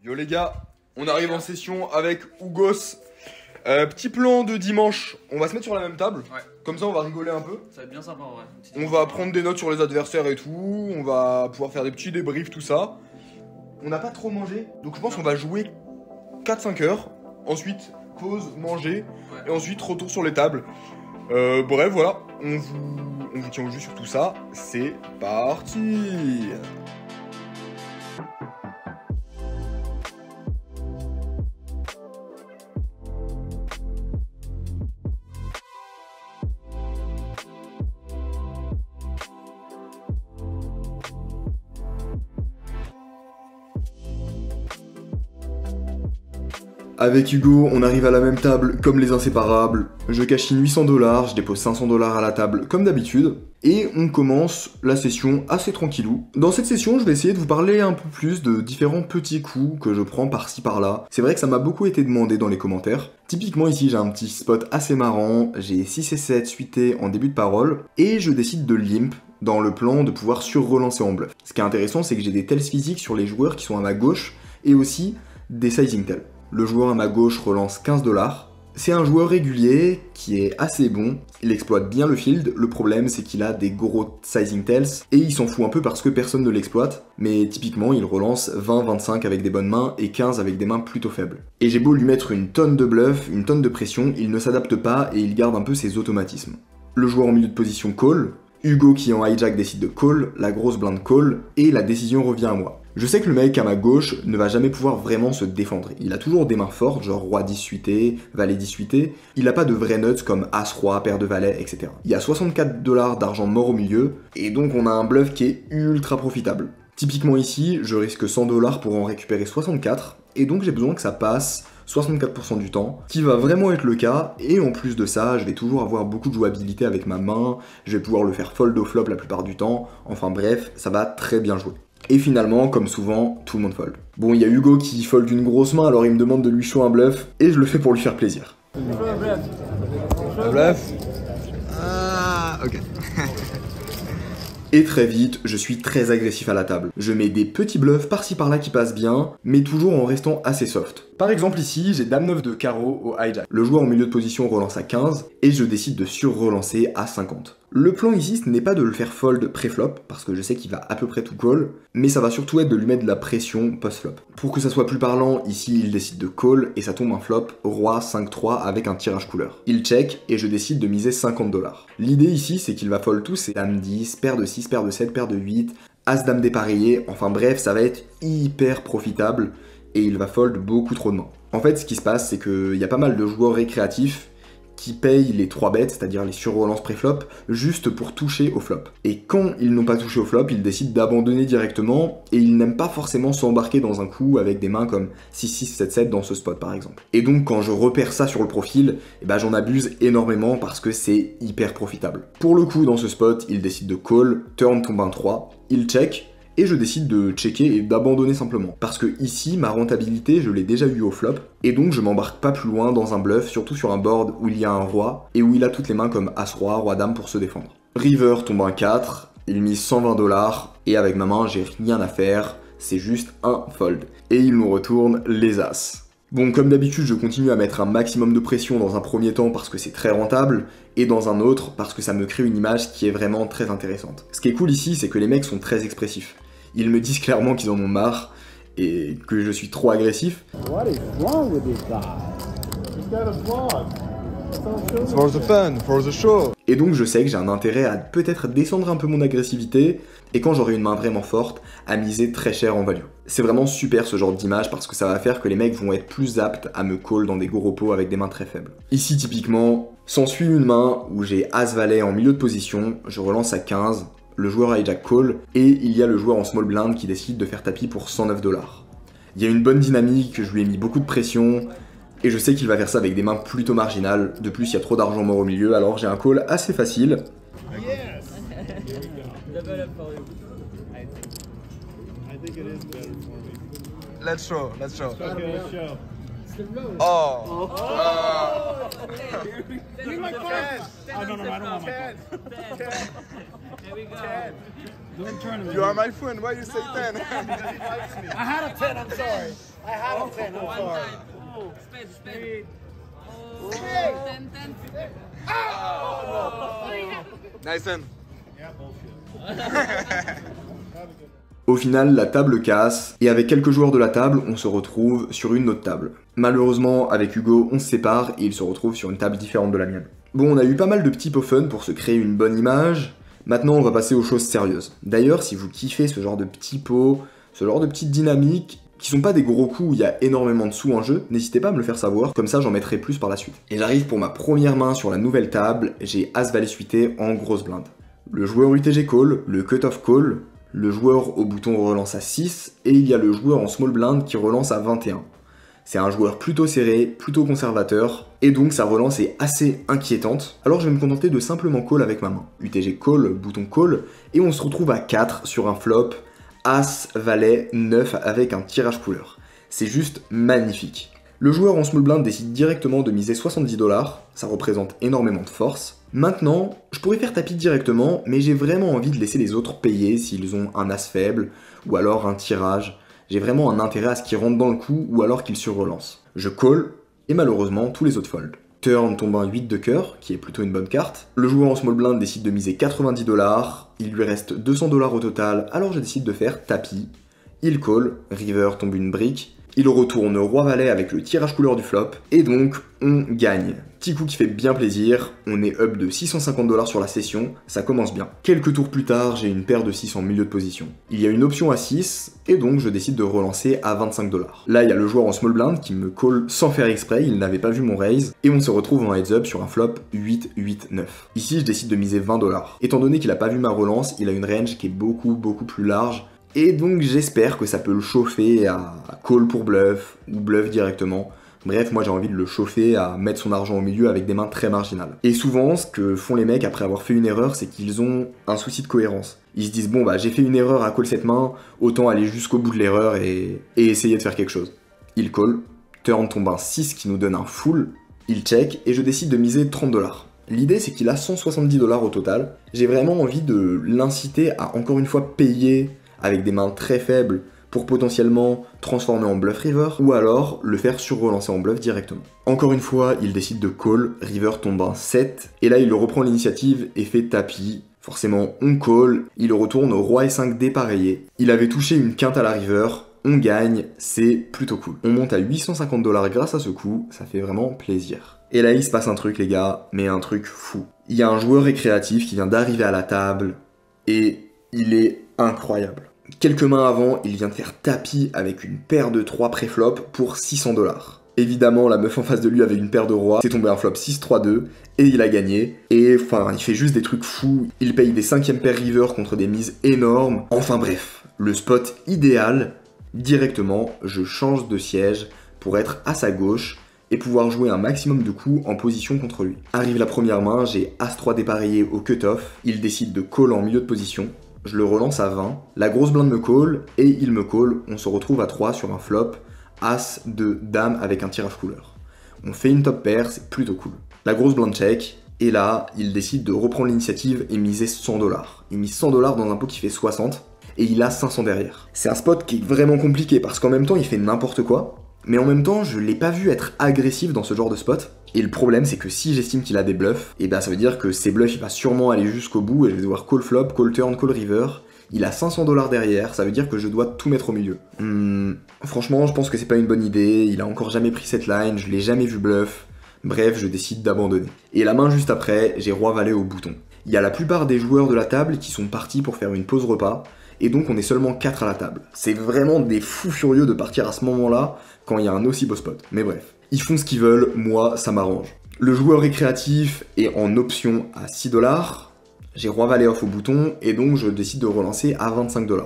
Yo les gars, on arrive en session avec Ougos. Petit plan de dimanche, on va se mettre sur la même table. Ouais. Comme ça on va rigoler un peu. Ça va être bien sympa en vrai. On va prendre des notes sur les adversaires et tout. On va pouvoir faire des petits débriefs, tout ça. On n'a pas trop mangé, donc je pense qu'on va jouer 4-5 heures. Ensuite, pause, manger. Ouais. Et ensuite, retour sur les tables. Bref, voilà. On vous tient au jus sur tout ça. C'est parti. Avec Hugo, on arrive à la même table comme les inséparables. Je cachine 800 $, je dépose 500 $ à la table comme d'habitude. Et on commence la session assez tranquillou. Dans cette session, je vais essayer de vous parler un peu plus de différents petits coups que je prends par-ci par-là. C'est vrai que ça m'a beaucoup été demandé dans les commentaires. Typiquement ici, j'ai un petit spot assez marrant. J'ai 6 et 7 suités en début de parole. Et je décide de limp dans le plan de pouvoir sur-relancer en bluff. Ce qui est intéressant, c'est que j'ai des tells physiques sur les joueurs qui sont à ma gauche et aussi des sizing tells. Le joueur à ma gauche relance 15 $. C'est un joueur régulier qui est assez bon, il exploite bien le field, le problème c'est qu'il a des gros sizing tells et il s'en fout un peu parce que personne ne l'exploite, mais typiquement il relance 20-25 avec des bonnes mains et 15 avec des mains plutôt faibles. Et j'ai beau lui mettre une tonne de bluff, une tonne de pression, il ne s'adapte pas et il garde un peu ses automatismes. Le joueur en milieu de position call, Hugo qui en hijack décide de call, la grosse blinde call, et la décision revient à moi. Je sais que le mec à ma gauche ne va jamais pouvoir vraiment se défendre. Il a toujours des mains fortes, genre roi 10 suité, valet 10 suité. Il a pas de vrais nuts comme as roi, paire de valets, etc. Il y a 64 $ d'argent mort au milieu, et donc on a un bluff qui est ultra profitable. Typiquement ici, je risque 100 $ pour en récupérer 64, et donc j'ai besoin que ça passe 64% du temps, qui va vraiment être le cas, et en plus de ça, je vais toujours avoir beaucoup de jouabilité avec ma main, je vais pouvoir le faire fold au flop la plupart du temps, enfin bref, ça va très bien jouer. Et finalement, comme souvent, tout le monde fold. Bon, il y a Hugo qui fold une grosse main, alors il me demande de lui show un bluff, et je le fais pour lui faire plaisir. Un bluff. Ah, ok. Et très vite, je suis très agressif à la table. Je mets des petits bluffs par-ci par-là qui passent bien, mais toujours en restant assez soft. Par exemple ici, j'ai dame 9 de carreau au hijack. Le joueur en milieu de position relance à 15, et je décide de sur-relancer à 50. Le plan ici, ce n'est pas de le faire fold pré-flop, parce que je sais qu'il va à peu près tout call, mais ça va surtout être de lui mettre de la pression post-flop. Pour que ça soit plus parlant, ici il décide de call, et ça tombe un flop, roi 5-3 avec un tirage couleur. Il check, et je décide de miser 50 $. L'idée ici, c'est qu'il va fold tous ses dame 10, paire de 6, paire de 7, paire de 8, as dame dépareillé, enfin bref, ça va être hyper profitable, et il va fold beaucoup trop de mains. En fait, ce qui se passe, c'est qu'il y a pas mal de joueurs récréatifs qui payent les 3 bêtes, c'est-à-dire les surrelances pré-flop, juste pour toucher au flop. Et quand ils n'ont pas touché au flop, ils décident d'abandonner directement, et ils n'aiment pas forcément s'embarquer dans un coup avec des mains comme 6-6, 7-7 dans ce spot par exemple. Et donc quand je repère ça sur le profil, eh ben, j'en abuse énormément parce que c'est hyper profitable. Pour le coup, dans ce spot, il décide de call, turn tombe un 3, il check, et je décide de checker et d'abandonner simplement. Parce que ici, ma rentabilité, je l'ai déjà eu au flop, et donc je m'embarque pas plus loin dans un bluff, surtout sur un board où il y a un roi, et où il a toutes les mains comme as-roi, roi-dame pour se défendre. River tombe un 4, il mise 120 $, et avec ma main, j'ai rien à faire, c'est juste un fold. Et il nous retourne les as. Bon, comme d'habitude, je continue à mettre un maximum de pression dans un premier temps parce que c'est très rentable, et dans un autre parce que ça me crée une image qui est vraiment très intéressante. Ce qui est cool ici, c'est que les mecs sont très expressifs. Ils me disent clairement qu'ils en ont marre et que je suis trop agressif. What is wrong with this guy? He's got a vlog. For the fun, for the show. Et donc je sais que j'ai un intérêt à peut-être descendre un peu mon agressivité et quand j'aurai une main vraiment forte, à miser très cher en value. C'est vraiment super ce genre d'image parce que ça va faire que les mecs vont être plus aptes à me call dans des gros pots avec des mains très faibles. Ici typiquement, s'ensuit une main où j'ai as-valet en milieu de position, je relance à 15, le joueur hijack call, et il y a le joueur en small blind qui décide de faire tapis pour 109 $. Il y a une bonne dynamique, je lui ai mis beaucoup de pression, et je sais qu'il va faire ça avec des mains plutôt marginales. De plus, il y a trop d'argent mort au milieu, alors j'ai un call assez facile. Let's show, let's show. Oh! Give me my card. Oh, no, I don't want my card. 10. Here we go. 10. Don't turn You are my friend, why you say 10? I had a 10, I'm sorry. I have a 10, I'm One sorry. time. Oh, spin, spin. Oh, 10, 10. Nice one. Yeah, bullshit. Have a good one. Au final, la table casse, et avec quelques joueurs de la table, on se retrouve sur une autre table. Malheureusement, avec Hugo, on se sépare et il se retrouve sur une table différente de la mienne. Bon, on a eu pas mal de petits pots fun pour se créer une bonne image. Maintenant, on va passer aux choses sérieuses. D'ailleurs, si vous kiffez ce genre de petits pots, ce genre de petites dynamiques, qui sont pas des gros coups où il y a énormément de sous en jeu, n'hésitez pas à me le faire savoir, comme ça j'en mettrai plus par la suite. Et j'arrive pour ma première main sur la nouvelle table, j'ai As-Valet suité en grosse blinde. Le joueur UTG call, le cut-off call, le joueur au bouton relance à 6, et il y a le joueur en small blind qui relance à 21. C'est un joueur plutôt serré, plutôt conservateur, et donc sa relance est assez inquiétante. Alors je vais me contenter de simplement call avec ma main. UTG call, bouton call, et on se retrouve à 4 sur un flop As, Valet, 9 avec un tirage couleur. C'est juste magnifique. Le joueur en small blind décide directement de miser 70$, ça représente énormément de force. Maintenant, je pourrais faire tapis directement, mais j'ai vraiment envie de laisser les autres payer s'ils ont un as faible, ou alors un tirage. J'ai vraiment un intérêt à ce qu'ils rentrent dans le coup, ou alors qu'ils surrelancent. Je call, et malheureusement, tous les autres fold. Turn tombe un 8 de cœur, qui est plutôt une bonne carte. Le joueur en small blind décide de miser 90$, il lui reste 200$ au total, alors je décide de faire tapis. Il call, river tombe une brique, il retourne roi-valet avec le tirage couleur du flop, et donc on gagne. Petit coup qui fait bien plaisir, on est up de 650$ sur la session, ça commence bien. Quelques tours plus tard, j'ai une paire de 6 en milieu de position. Il y a une option à 6, et donc je décide de relancer à 25$. Là, il y a le joueur en small blind qui me call sans faire exprès, il n'avait pas vu mon raise, et on se retrouve en heads up sur un flop 8-8-9. Ici, je décide de miser 20$. Étant donné qu'il a pas vu ma relance, il a une range qui est beaucoup plus large, et donc j'espère que ça peut le chauffer à call pour bluff, ou bluff directement. Bref, moi j'ai envie de le chauffer à mettre son argent au milieu avec des mains très marginales. Et souvent, ce que font les mecs après avoir fait une erreur, c'est qu'ils ont un souci de cohérence. Ils se disent, bon bah j'ai fait une erreur à call cette main, autant aller jusqu'au bout de l'erreur et essayer de faire quelque chose. Il call, turn tombe un 6 qui nous donne un full, il check, et je décide de miser 30$. L'idée c'est qu'il a 170$ au total. J'ai vraiment envie de l'inciter à encore une fois payer avec des mains très faibles pour potentiellement transformer en bluff river, ou alors le faire sur-relancer en bluff directement. Encore une fois, il décide de call, river tombe un 7, et là il reprend l'initiative et fait tapis. Forcément on call, il retourne au roi et 5 dépareillé. Il avait touché une quinte à la river, on gagne, c'est plutôt cool. On monte à 850$ grâce à ce coup, ça fait vraiment plaisir. Et là il se passe un truc les gars, mais un truc fou. Il y a un joueur récréatif qui vient d'arriver à la table, et il est incroyable. Quelques mains avant, il vient de faire tapis avec une paire de 3 pré-flop pour 600$. Évidemment, la meuf en face de lui avait une paire de rois, c'est tombé un flop 6-3-2, et il a gagné. Et enfin, il fait juste des trucs fous, il paye des 5e paires river contre des mises énormes. Enfin bref, le spot idéal, directement, je change de siège pour être à sa gauche et pouvoir jouer un maximum de coups en position contre lui. Arrive la première main, j'ai As-3 dépareillé au cut-off, il décide de call en milieu de position. Je le relance à 20, la grosse blinde me call, et il me call, on se retrouve à 3 sur un flop, As de Dame avec un tirage couleur. On fait une top pair, c'est plutôt cool. La grosse blinde check, et là, il décide de reprendre l'initiative et miser 100$. Il mise 100$ dans un pot qui fait 60, et il a 500 derrière. C'est un spot qui est vraiment compliqué, parce qu'en même temps, il fait n'importe quoi, mais en même temps, je l'ai pas vu être agressif dans ce genre de spot. Et le problème, c'est que si j'estime qu'il a des bluffs, et ben ça veut dire que ces bluffs, il va sûrement aller jusqu'au bout, et je vais devoir call flop, call turn, call river. Il a 500$ derrière, ça veut dire que je dois tout mettre au milieu. Franchement, je pense que c'est pas une bonne idée, il a encore jamais pris cette line, je l'ai jamais vu bluff. Bref, je décide d'abandonner. Et la main juste après, j'ai roi-valet au bouton. Il y a la plupart des joueurs de la table qui sont partis pour faire une pause repas, et donc on est seulement 4 à la table. C'est vraiment des fous furieux de partir à ce moment-là, quand il y a un aussi beau spot. Mais bref. Ils font ce qu'ils veulent, moi ça m'arrange. Le joueur récréatif est en option à 6$, j'ai roi-valet off au bouton, et donc je décide de relancer à 25$.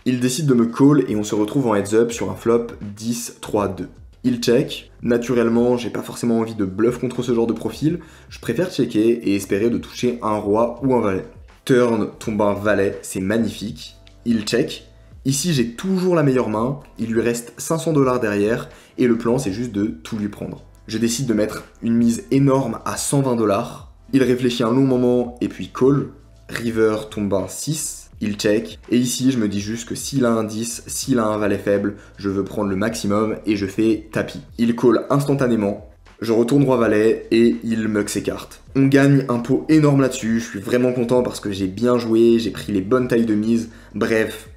Il décide de me call et on se retrouve en heads up sur un flop 10-3-2. Il check, naturellement j'ai pas forcément envie de bluff contre ce genre de profil, je préfère checker et espérer de toucher un roi ou un valet. Turn tombe un valet, c'est magnifique. Il check. Ici j'ai toujours la meilleure main, il lui reste 500$ derrière, et le plan c'est juste de tout lui prendre. Je décide de mettre une mise énorme à 120$, il réfléchit un long moment et puis call, river tombe un 6, il check. Et ici, je me dis juste que s'il a un 10, s'il a un valet faible, je veux prendre le maximum et je fais tapis. Il call instantanément. Je retourne roi-valet et il mug ses cartes. On gagne un pot énorme là-dessus, je suis vraiment content parce que j'ai bien joué, j'ai pris les bonnes tailles de mise, bref,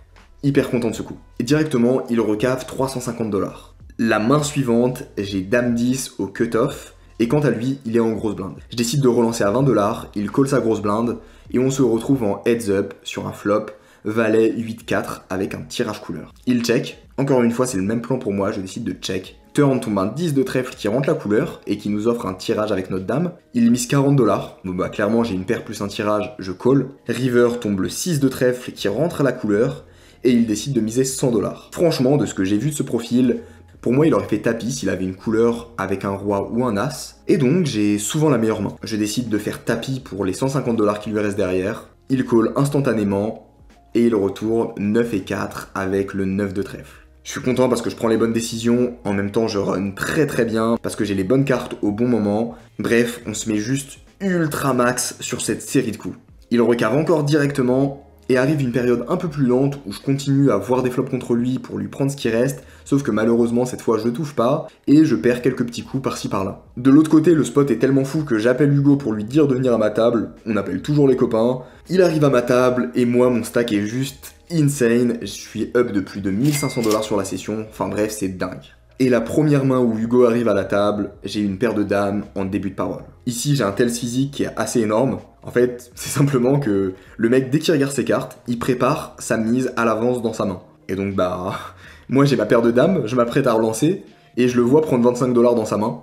hyper content de ce coup. Et directement, il recave 350 $. La main suivante, j'ai dame 10 au cut-off, et quant à lui, il est en grosse blinde. Je décide de relancer à 20 $, il call sa grosse blinde, et on se retrouve en heads-up sur un flop, valet 8-4 avec un tirage couleur. Il check, encore une fois c'est le même plan pour moi, je décide de check. Turn tombe un 10 de trèfle qui rentre la couleur et qui nous offre un tirage avec notre dame. Il mise 40 $. Bon bah clairement j'ai une paire plus un tirage, je call. River tombe le 6 de trèfle qui rentre à la couleur et il décide de miser 100 $. Franchement, de ce que j'ai vu de ce profil, pour moi il aurait fait tapis s'il avait une couleur avec un roi ou un as. Et donc j'ai souvent la meilleure main. Je décide de faire tapis pour les 150 $ qui lui restent derrière. Il call instantanément et il retourne 9 et 4 avec le 9 de trèfle. Je suis content parce que je prends les bonnes décisions, en même temps je run très bien parce que j'ai les bonnes cartes au bon moment. Bref, on se met juste ultra max sur cette série de coups. Il recave encore directement et arrive une période un peu plus lente où je continue à voir des flops contre lui pour lui prendre ce qui reste, sauf que malheureusement cette fois je touche pas et je perds quelques petits coups par-ci par-là. De l'autre côté, le spot est tellement fou que j'appelle Hugo pour lui dire de venir à ma table, on appelle toujours les copains, il arrive à ma table et moi mon stack est juste insane, je suis up de plus de 1500 $ sur la session, enfin bref c'est dingue. Et la première main où Hugo arrive à la table, j'ai une paire de dames en début de parole. Ici j'ai un tel physique qui est assez énorme. En fait, c'est simplement que le mec, dès qu'il regarde ses cartes, il prépare sa mise à l'avance dans sa main. Et donc bah, moi j'ai ma paire de dames, je m'apprête à relancer, et je le vois prendre 25 $ dans sa main.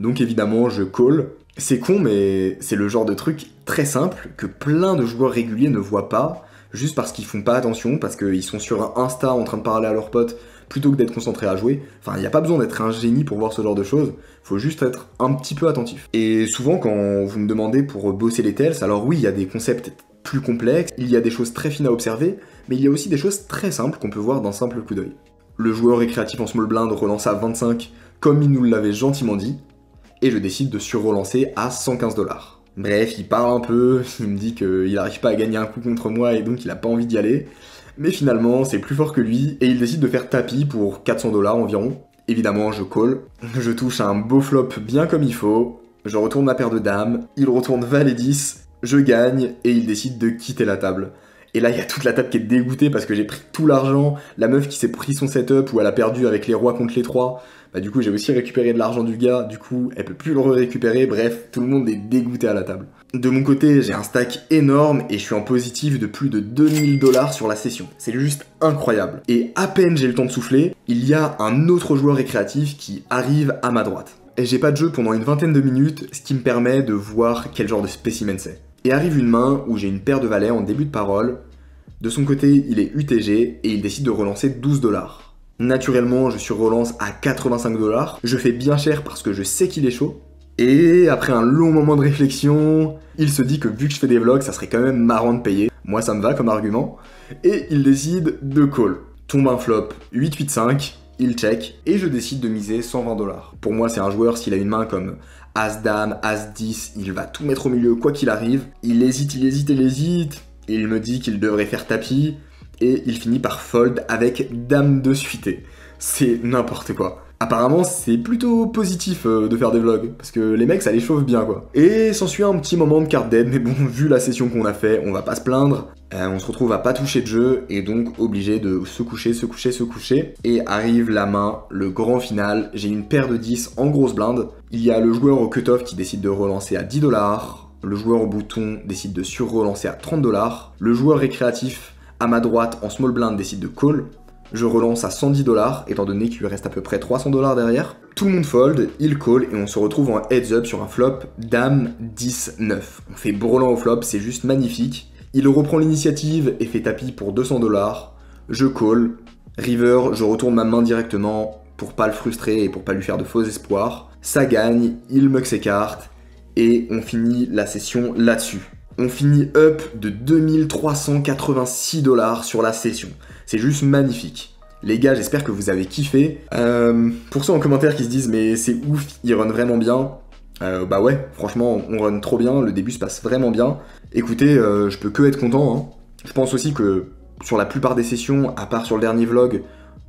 Donc évidemment je call. C'est con mais c'est le genre de truc très simple que plein de joueurs réguliers ne voient pas, juste parce qu'ils font pas attention, parce qu'ils sont sur un Insta en train de parler à leurs potes, plutôt que d'être concentré à jouer. Enfin, il n'y a pas besoin d'être un génie pour voir ce genre de choses, faut juste être un petit peu attentif. Et souvent, quand vous me demandez pour bosser les tells, alors oui, il y a des concepts plus complexes, il y a des choses très fines à observer, mais il y a aussi des choses très simples qu'on peut voir d'un simple coup d'œil. Le joueur récréatif en small blind relance à 25, comme il nous l'avait gentiment dit, et je décide de sur-relancer à 115 $. Bref, il parle un peu, il me dit qu'il n'arrive pas à gagner un coup contre moi et donc il a pas envie d'y aller. Mais finalement, c'est plus fort que lui, et il décide de faire tapis pour 400 $ environ. Évidemment, je call, je touche un beau flop bien comme il faut, je retourne ma paire de dames, il retourne valet 10, je gagne, et il décide de quitter la table. Et là, il y a toute la table qui est dégoûtée parce que j'ai pris tout l'argent, la meuf qui s'est pris son setup où elle a perdu avec les rois contre les 3, bah du coup j'ai aussi récupéré de l'argent du gars, du coup elle peut plus le récupérer, bref, tout le monde est dégoûté à la table. De mon côté, j'ai un stack énorme et je suis en positif de plus de 2000 $ sur la session. C'est juste incroyable. Et à peine j'ai le temps de souffler, il y a un autre joueur récréatif qui arrive à ma droite. Et j'ai pas de jeu pendant une vingtaine de minutes, ce qui me permet de voir quel genre de spécimen c'est. Et arrive une main où j'ai une paire de valets en début de parole. De son côté, il est UTG et il décide de relancer 12 $. Naturellement, je surrelance à 85 $. Je fais bien cher parce que je sais qu'il est chaud. Et après un long moment de réflexion, il se dit que vu que je fais des vlogs, ça serait quand même marrant de payer. Moi, ça me va comme argument. Et il décide de call. Tombe un flop 8-8-5, il check, et je décide de miser 120 $. Pour moi, c'est un joueur, s'il a une main comme As-Dame, As-10, il va tout mettre au milieu quoi qu'il arrive. Il hésite, et il me dit qu'il devrait faire tapis, et il finit par fold avec Dame de suité. C'est n'importe quoi. Apparemment, c'est plutôt positif de faire des vlogs, parce que les mecs, ça les chauffe bien, quoi. Et s'ensuit un petit moment de card dead, mais bon, vu la session qu'on a fait, on va pas se plaindre. On se retrouve à pas toucher de jeu, et donc obligé de se coucher. Et arrive la main, le grand final. J'ai une paire de 10 en grosse blinde. Il y a le joueur au cut-off qui décide de relancer à 10 $. Le joueur au bouton décide de sur-relancer à 30 $. Le joueur récréatif à ma droite en small blind décide de call. Je relance à 110 $, étant donné qu'il lui reste à peu près 300 $ derrière. Tout le monde fold, il call, et on se retrouve en heads up sur un flop Dame 10-9. On fait brelan au flop, c'est juste magnifique. Il reprend l'initiative et fait tapis pour 200 $. Je call. River, je retourne ma main directement pour pas le frustrer et pour pas lui faire de faux espoirs. Ça gagne, il mug ses cartes, et on finit la session là-dessus. On finit up de 2386 $ sur la session. C'est juste magnifique. Les gars, j'espère que vous avez kiffé. Pour ceux en commentaire qui se disent mais c'est ouf, il run vraiment bien. Bah ouais, franchement, on run trop bien, le début se passe vraiment bien. Écoutez, je peux que être content, hein. Je pense aussi que sur la plupart des sessions, à part sur le dernier vlog,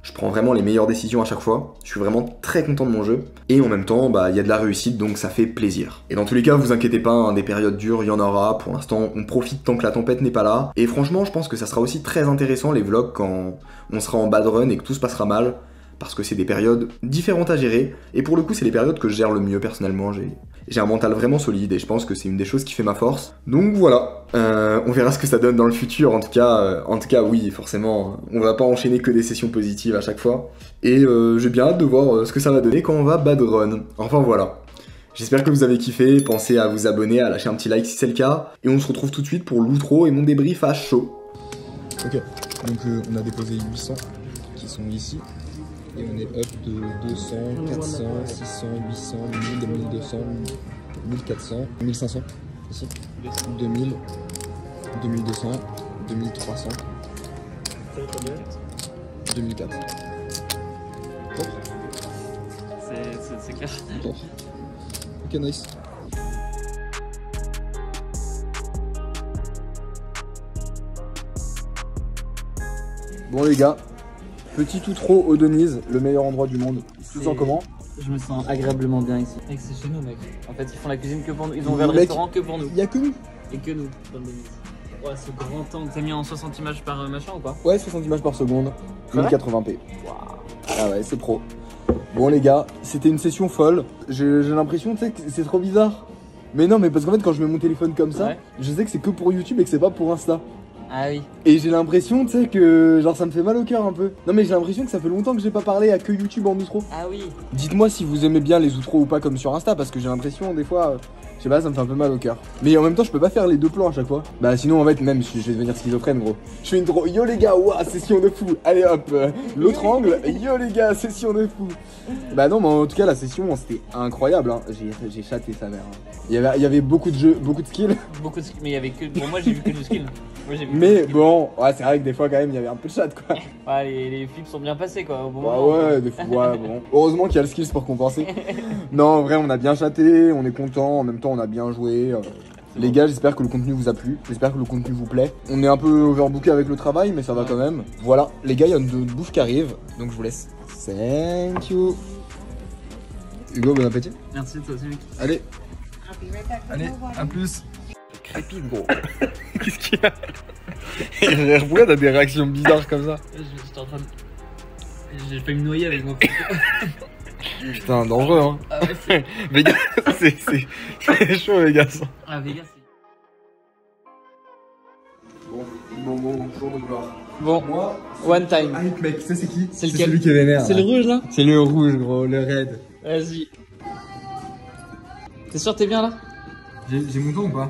je prends vraiment les meilleures décisions à chaque fois. Je suis vraiment très content de mon jeu. Et en même temps, bah, il y a de la réussite, donc ça fait plaisir. Et dans tous les cas, vous inquiétez pas, hein, des périodes dures, il y en aura. Pour l'instant, on profite tant que la tempête n'est pas là. Et franchement, je pense que ça sera aussi très intéressant les vlogs quand on sera en bad run et que tout se passera mal. Parce que c'est des périodes différentes à gérer. Et pour le coup, c'est les périodes que je gère le mieux personnellement. J'ai un mental vraiment solide et je pense que c'est une des choses qui fait ma force. Donc voilà, on verra ce que ça donne dans le futur. En tout cas, oui, forcément, on va pas enchaîner que des sessions positives à chaque fois. Et j'ai bien hâte de voir ce que ça va donner quand on va bad run. Enfin voilà. J'espère que vous avez kiffé, pensez à vous abonner, à lâcher un petit like si c'est le cas. Et on se retrouve tout de suite pour l'outro et mon débrief à chaud. Ok, donc on a déposé 800 qui sont ici. Et on est up de 200, 400, 600, 800, 1000, 1200, 1400, 1500, ici, 2000, 2200, 2300, 2004. C'est clair. Ok, nice. Bon les gars, petit outro au Denise, le meilleur endroit du monde. Tu te sens comment? Je me sens agréablement bien ici. Mec, c'est chez nous, mec. En fait, ils font la cuisine que pour nous. Ils ont ouvert le restaurant que pour nous. Y'a que nous. Et que nous, dans le Denise. Ouais, ce grand angle. T'as mis en 60 images par machin ou pas? Ouais, 60 images par seconde, C'est vrai 1080p. Wow. Ah ouais, c'est pro. Bon les gars, c'était une session folle. J'ai l'impression, tu sais, que c'est trop bizarre. Mais non, mais parce qu'en fait, quand je mets mon téléphone comme ça, ouais. Je sais que c'est que pour YouTube et que c'est pas pour Insta. Ah oui. Et j'ai l'impression, tu sais, que genre ça me fait mal au cœur un peu. Non mais j'ai l'impression que ça fait longtemps que j'ai pas parlé à que YouTube en outro. Ah oui. Dites-moi si vous aimez bien les outros ou pas comme sur Insta, parce que j'ai l'impression des fois, je sais pas, ça me fait un peu mal au cœur. Mais en même temps, je peux pas faire les deux plans à chaque fois. Bah sinon en fait même je vais devenir schizophrène gros. Je fais une trop, yo les gars, ouah, session de fou. Allez hop, l'autre angle, yo les gars, session de fou. Bah non mais en tout cas la session c'était incroyable, hein. J'ai chaté sa mère. Hein. Il y avait beaucoup de jeux, beaucoup de skills. Beaucoup de skills, mais il y avait que. Bon, moi j'ai vu que du skill. Moi, j'ai vu mais bon, ouais, c'est vrai que des fois quand même il y avait un peu de chat quoi. Ouais, les flips sont bien passés quoi. Au bon bah moment, ouais, des fois, ouais, bon. Heureusement qu'il y a le skills pour compenser. Non, en vrai, on a bien chaté, on est content, en même temps on a bien joué. Les gars, j'espère que le contenu vous a plu, j'espère que le contenu vous plaît. On est un peu overbooké avec le travail, mais ça va quand même. Voilà, les gars, il y a une bouffe qui arrive, donc je vous laisse. Thank you. Hugo, bon appétit. Merci, toi aussi, mec. Allez. Allez, à plus. Crépite, gros. Qu'est-ce qu'il y a? Pourquoi t'as des réactions bizarres comme ça? J'étais en train de. J'ai failli me noyer avec mon Putain, dangereux, hein. Ah ouais, c'est. Vegas, c'est chaud, Vegas. Ah, Vegas, c'est. Bon, jour de gloire. Bon, moi, one time. Hype, mec, tu sais c'est qui? C'est lequel? celui qui est vénère. C'est le rouge là? C'est le rouge, gros, le raid. Vas-y. T'es sûr que t'es bien là? J'ai mon temps ou pas?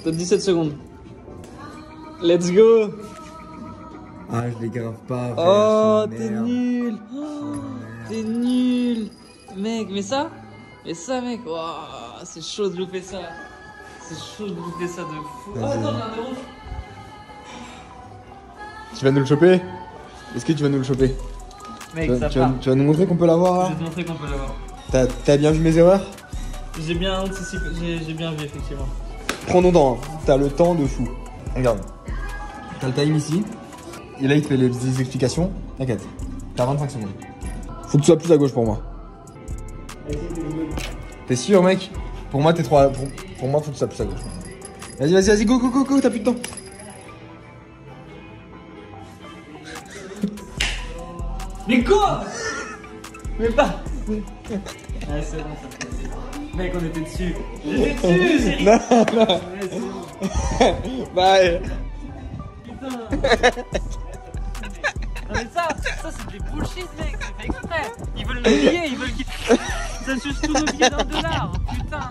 T'as 17 secondes. Let's go! Ah, je les grave pas. Oh, t'es nul! Oh, t'es nul! Mec, mais ça, mec, wow, c'est chaud de louper ça. C'est chaud de louper ça de fou. Oh, attends, j'ai un rouge. Tu vas nous le choper? Est-ce que tu vas nous le choper? Mec, ça part. Tu vas nous montrer qu'on peut l'avoir là? Je vais te montrer qu'on peut l'avoir. T'as bien vu mes erreurs? J'ai bien anticipé, j'ai bien vu effectivement. Prends ton temps, hein. T'as le temps de fou. Regarde. T'as le time ici. Et là, il te fait les explications. T'inquiète. T'as 25 secondes. Faut que tu sois plus à gauche pour moi. T'es sûr, mec? Pour moi, t'es trop à... Pour moi, faut que tu sois plus à gauche. Vas-y, go, t'as plus de temps. Mais quoi? Mais pas. Ah, c'est bon ça. Mec, on était dessus. J'étais dessus, j'ai ri. Non. Ouais, c'est bon. Bye. Putain. Non mais ça c'est des bullshit mec, c'est fait exprès. Ils veulent nos billets, ils veulent qu'ils... Ça suce tous nos billets d'$1. Putain.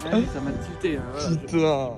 Ouais, ça m'a tilté. Voilà, Putain.